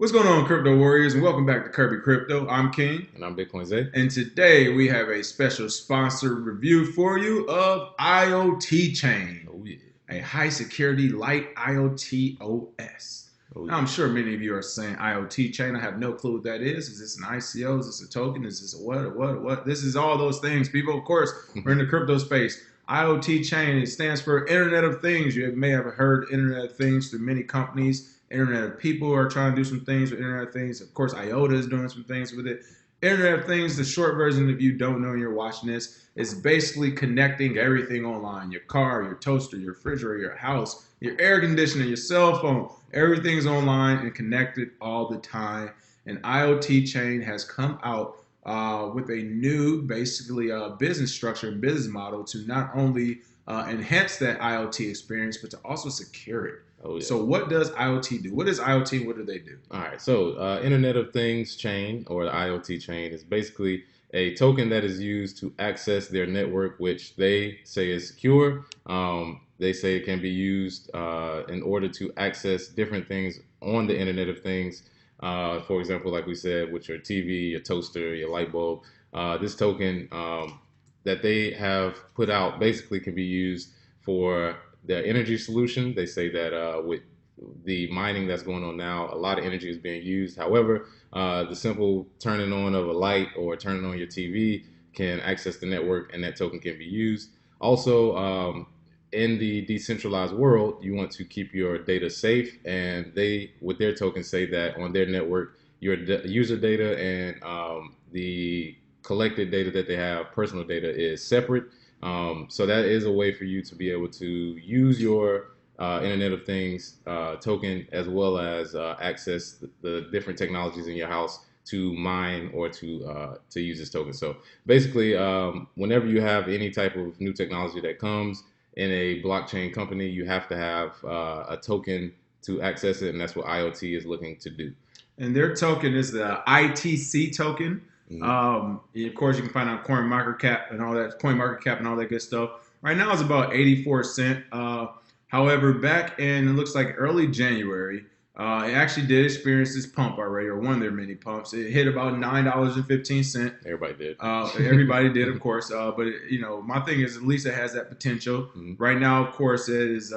What's going on, Crypto Warriors, and welcome back to Kirby Crypto. I'm King, And I'm Bitcoin Zay. and today we have a special sponsored review for you of IoT Chain, Oh yeah. a high security light IoT OS. Oh Now, yeah. I'm sure many of you are saying IoT Chain. I have no clue what that is. Is this an ICO? Is this a token? Is this a what? Or what? Or what? This is all those things, people. Of course, we're in the crypto space. IoT Chain, it stands for Internet of Things. You may have heard Internet of Things through many companies. Internet of People are trying to do some things with Internet of Things. Of course, IOTA is doing some things with it. Internet of Things, the short version, if you don't know and you're watching this, is basically connecting everything online. Your car, your toaster, your refrigerator, your house, your air conditioner, your cell phone. Everything's online and connected all the time. And IoT Chain has come out with a new, basically, business structure and business model to not only enhance that IoT experience, but to also secure it. Oh yeah. So what does IoT do? What is IoT and what do they do? All right. So Internet of Things chain, or the IoT chain, is basically a token that is used to access their network, which they say is secure. They say it can be used in order to access different things on the Internet of Things. For example, like we said, with your TV, your toaster, your light bulb. This token that they have put out basically can be used for their energy solution. They say that with the mining that's going on now, a lot of energy is being used. However, the simple turning on of a light or turning on your TV can access the network, and that token can be used. Also, in the decentralized world, you want to keep your data safe, and they, with their token, say that on their network, your user data and the collected data that they have, personal data, is separate. So that is a way for you to be able to use your Internet of Things token, as well as access the different technologies in your house to mine or to use this token. So basically, whenever you have any type of new technology that comes in a blockchain company, you have to have a token to access it, and that's what IoT is looking to do. And their token is the ITC token. Of course, you can find out CoinMarketCap and all that, CoinMarketCap and all that good stuff. Right now, it's about 84 cents. However, back in it looks like early January, it actually did experience this pump already, or one of their many pumps. It hit about $9.15. Everybody did. Everybody did, of course. But my thing is, at least it has that potential. Right now, of course, it is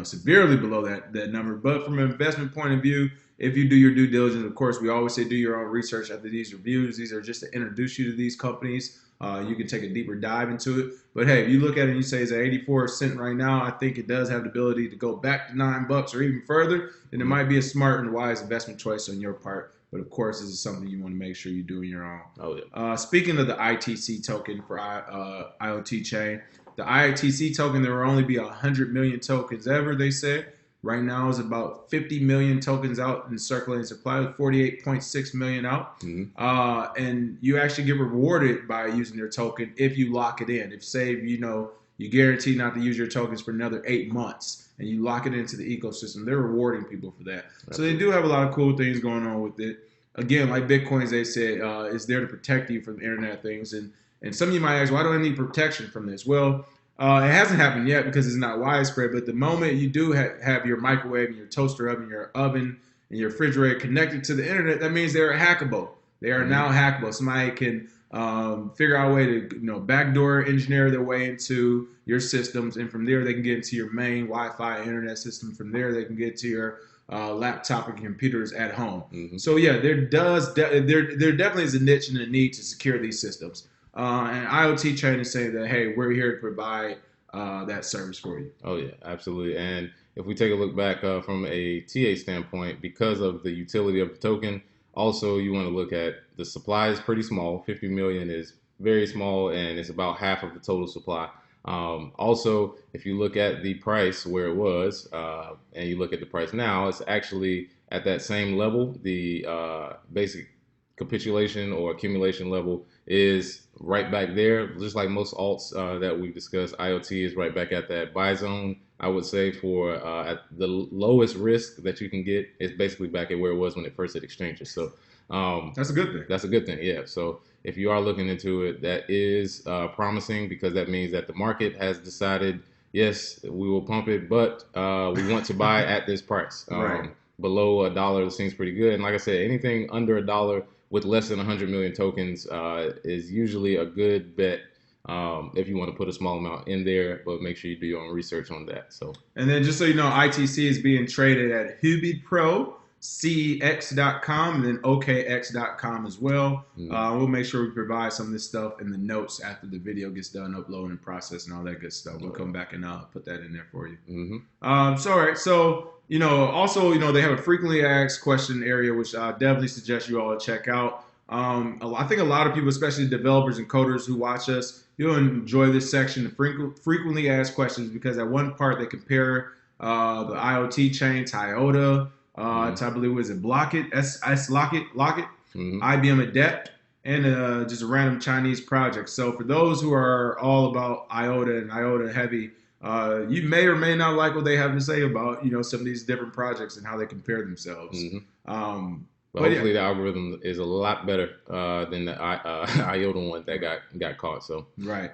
severely below that number. But from an investment point of view, if you do your due diligence, of course, we always say do your own research after these reviews. These are just to introduce you to these companies. You can take a deeper dive into it. But hey, if you look at it and you say it's at 84 cents right now, I think it does have the ability to go back to $9 or even further. Then it might be a smart and wise investment choice on your part. But of course, this is something you want to make sure you do on your own. Oh yeah. Speaking of the ITC token for IoT Chain, the ITC token, there will only be 100 million tokens ever, they said. Right now is about 50 million tokens out in circulating supply, with 48.6 million out. And you actually get rewarded by using your token if you lock it in. If say you guarantee not to use your tokens for another 8 months and you lock it into the ecosystem, they're rewarding people for that. So they do have a lot of cool things going on with it. Again, like Bitcoin, they said, is there to protect you from the Internet of Things. And some of you might ask, why do I need protection from this? Well, it hasn't happened yet because it's not widespread, but the moment you do have your microwave and your toaster oven, your oven and your refrigerator connected to the internet, that means they're hackable. They are now hackable. Somebody can figure out a way to backdoor engineer their way into your systems, and from there they can get into your main Wi-Fi internet system. From there they can get to your laptop and computers at home. So yeah, there definitely is a niche and a need to secure these systems. And IoT Chain is saying that, hey, we're here to provide that service for you. Oh yeah, absolutely. And if we take a look back from a TA standpoint, because of the utility of the token, also you want to look at the supply is pretty small. 50 million is very small, and it's about half of the total supply. Also, if you look at the price where it was, and you look at the price now, it's actually at that same level. The basic capitulation or accumulation level is right back there, just like most alts that we've discussed. IoT is right back at that buy zone, I would say, for at the lowest risk that you can get. It's basically back at where it was when it first hit exchanges. So that's a good thing. That's a good thing, yeah. So if you are looking into it, that is promising, because that means that the market has decided, yes, we will pump it, but we want to buy at this price. Right. below $1 seems pretty good. And like I said, anything under $1 with less than 100 million tokens is usually a good bet if you want to put a small amount in there, but make sure you do your own research on that. So, and then just so you know, ITC is being traded at Hubi Pro, CX.com, and then OKX.com as well. We'll make sure we provide some of this stuff in the notes after the video gets done uploading and processing all that good stuff. We'll come back and put that in there for you. So, all right. So, also, they have a frequently asked question area, which I definitely suggest you all check out. I think a lot of people, especially developers and coders who watch us, you'll enjoy this section, frequently asked questions, because at one part they compare the IoT chain to IOTA, to I believe was it Blockit, Lockit, IBM Adept, and just a random Chinese project. So for those who are all about IOTA and IOTA heavy, you may or may not like what they have to say about some of these different projects and how they compare themselves. But hopefully the algorithm is a lot better than the IOTA one that got caught. So right.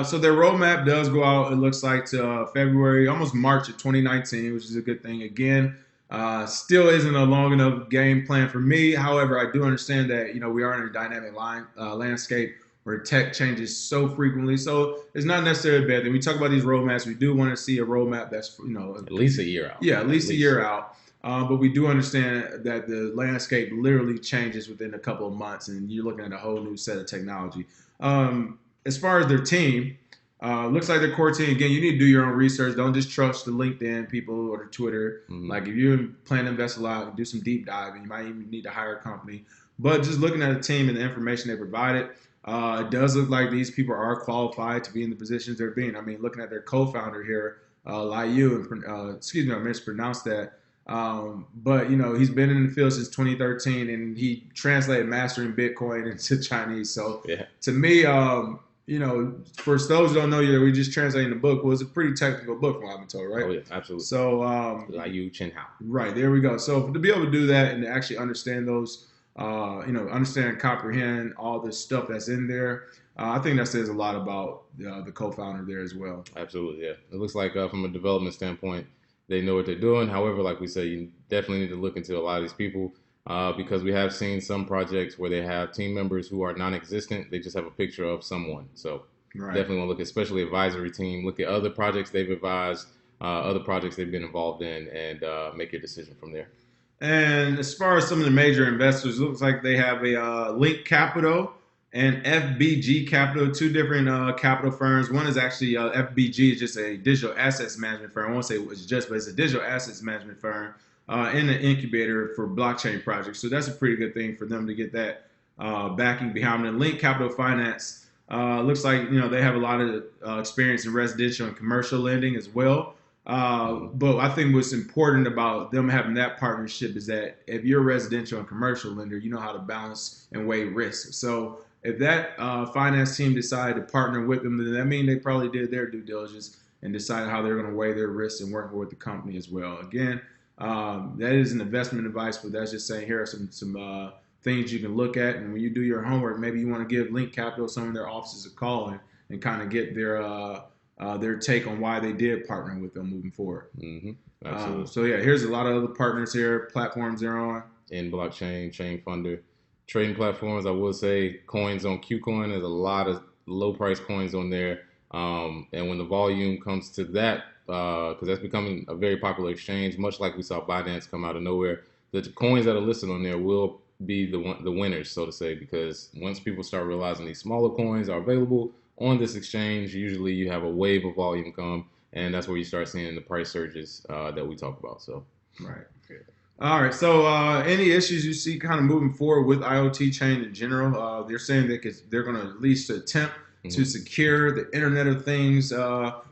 So their roadmap does go out, it looks like, to February, almost March of 2019, which is a good thing. Again, still isn't a long enough game plan for me. However, I do understand that we are in a dynamic landscape where tech changes so frequently. So it's not necessarily a bad thing. We talk about these roadmaps. We do want to see a roadmap that's at least a year out. Yeah, at least a year out. But we do understand that the landscape literally changes within a couple of months, and you're looking at a whole new set of technology. As far as their team, looks like their core team, again, you need to do your own research. Don't just trust the LinkedIn people or the Twitter. Like if you plan to invest a lot, do some deep diving. You might even need to hire a company. But just looking at the team and the information they provided, it does look like these people are qualified to be in the positions they're being. I mean, looking at their co-founder here, Liu, excuse me, I mispronounced that. But he's been in the field since 2013, and he translated mastering Bitcoin into Chinese. So to me, for those who don't know, we just translating the book. Was a pretty technical book from what I've been told, right? Oh yeah, absolutely. So IoT Chain. Right, there we go. So to be able to do that and to actually understand those, understand and comprehend all the stuff that's in there, I think that says a lot about the co-founder there as well. Absolutely, yeah. It looks like from a development standpoint, they know what they're doing. However, like we say, you definitely need to look into a lot of these people because we have seen some projects where they have team members who are non-existent. They just have a picture of someone. So definitely want to look, especially advisory team, look at other projects they've advised, other projects they've been involved in, and make your decision from there. And as far as some of the major investors, it looks like they have a Link Capital and FBG Capital, two different capital firms. One is actually FBG is just a digital assets management firm. I won't say it's just, but it's a digital assets management firm and an incubator for blockchain projects. So that's a pretty good thing for them to get that backing behind them. Link Capital Finance looks like they have a lot of experience in residential and commercial lending as well. But I think what's important about them having that partnership is that if you're a residential and commercial lender, you know how to balance and weigh risk. So if that finance team decided to partner with them, then that means they probably did their due diligence and decided how they're going to weigh their risks and work with the company as well. Again, that is an investment advice, but that's just saying here are some things you can look at. And when you do your homework, maybe you want to give Link Capital some of their offices a call and kind of get their take on why they did partner with them moving forward. Absolutely. So yeah, here's a lot of other partners here, platforms they're on. In blockchain, chain funder. Trading platforms, I will say coins on KuCoin. There's a lot of low price coins on there. And when the volume comes to that, because that's becoming a very popular exchange, much like we saw Binance come out of nowhere, the coins that are listed on there will be the winners, so to say, because once people start realizing these smaller coins are available on this exchange, usually you have a wave of volume come, and that's where you start seeing the price surges that we talk about. So, right. All right. So, any issues you see kind of moving forward with IoT Chain in general? They're saying they're going to at least attempt to secure the Internet of Things,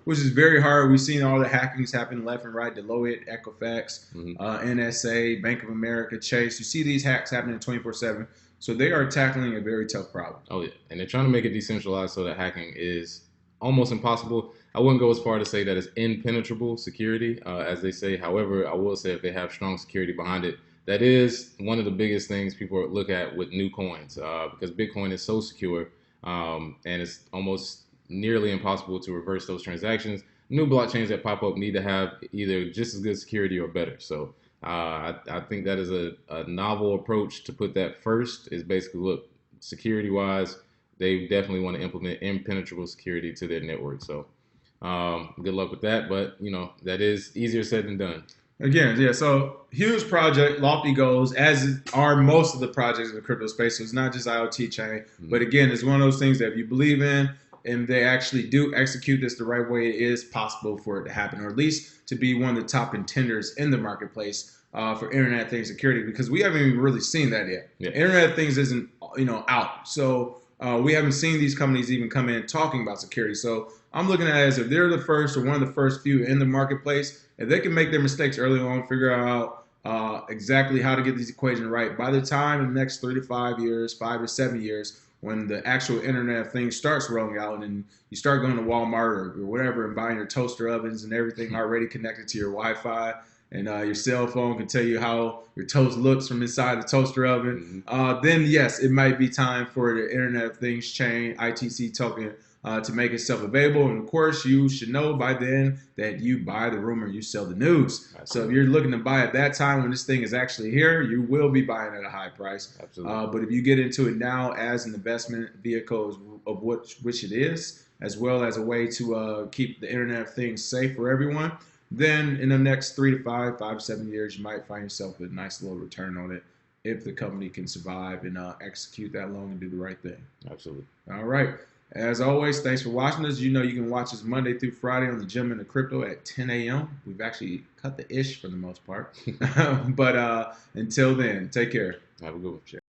which is very hard. We've seen all the hackings happen left and right: Deloitte, Equifax, NSA, Bank of America, Chase. You see these hacks happening 24/7. So they are tackling a very tough problem. Oh yeah, and they're trying to make it decentralized so that hacking is almost impossible. I wouldn't go as far to say that it's impenetrable security, as they say. However, I will say if they have strong security behind it, that is one of the biggest things people look at with new coins, because Bitcoin is so secure, and it's almost nearly impossible to reverse those transactions. New blockchains that pop up need to have either just as good security or better. So I think that is a novel approach to put that first. Is basically, look, security wise, they definitely want to implement impenetrable security to their network. So good luck with that. But that is easier said than done. Again, yeah, so huge project, lofty goals, as are most of the projects in the crypto space. So it's not just IoT chain, but again, it's one of those things that if you believe in and they actually do execute this the right way, it is possible for it to happen, or at least to be one of the top contenders in the marketplace for Internet of Things security, because we haven't even really seen that yet. Yeah. Internet of Things isn't out, so we haven't seen these companies even come in talking about security. So I'm looking at it as if they're the first or one of the first few in the marketplace, if they can make their mistakes early on, figure out exactly how to get these equations right, by the time in the next 3 to 5 years, 5 to 7 years, when the actual Internet of Things starts rolling out and you start going to Walmart or whatever and buying your toaster ovens and everything already connected to your Wi-Fi, and your cell phone can tell you how your toast looks from inside the toaster oven, then yes, it might be time for the Internet of Things chain, ITC token, to make itself available. And of course, you should know by then that you buy the rumor, you sell the news. Absolutely. So if you're looking to buy at that time when this thing is actually here, you will be buying at a high price. Absolutely. But if you get into it now as an investment vehicle of which it is, as well as a way to keep the Internet of Things safe for everyone, then in the next 3 to 5, 5 to 7 years, you might find yourself with a nice little return on it if the company can survive and execute that long and do the right thing. Absolutely. All right. As always, thanks for watching us. You can watch us Monday through Friday on the Gym of Crypto at 10 a.m. We've actually cut the ish for the most part. But until then, take care. Have a good one.